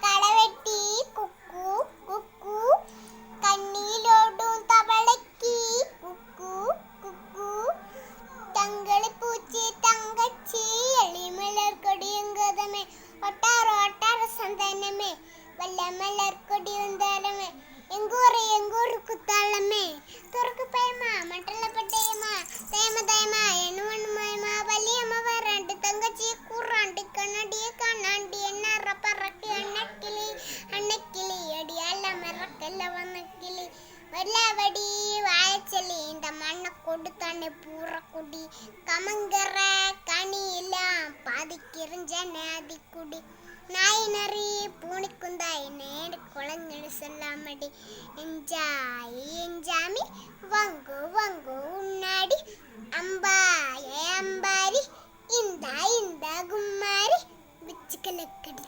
കളവെട്ടി കുക്കു കുക്കു കണ്ണിലോടും തവളക്കി കുക്കു കുക്കു തങ്കളി പൂച്ചി തങ്കച്ചി എളിമലർ കൊടിയങ്കതമേ ഒട്ടാറ സന്താനമേ വല്ല മലർ കൊടിയുന്തലമേ എങ്കൂറ് കുത്താളമേ തുറക്ക് പയമ മട്ടുള്ള പട്ടയമ തേമ തേമ എണ്ണുമണ്ണുമയമ വലിയമ്മ വരാണ്ട് തങ്കച്ചി കൂറാണ്ട് കണ്ണടിയെ കാണാണ്ടി എന്നറ പറക്കി അണ്ണക്കിളി അടിയല്ല മറക്കല്ല വന്നക്കിളി വല്ലവടി വായച്ചലി இந்த மண்ணை கொடுத்தானே பூரக்குடி கமங்கர கனியெல்லாம் பாதிக்கிறிஞ்ச நாதிக்குடி நாய் நரி பூனிக்குந்தாய் நேடு குளங்கள் சொல்லாமடி எஞ்சாமி வங்கு உன்னாடி அம்பாரி இந்த கும்மாரி விச்சுக்கலக்கடி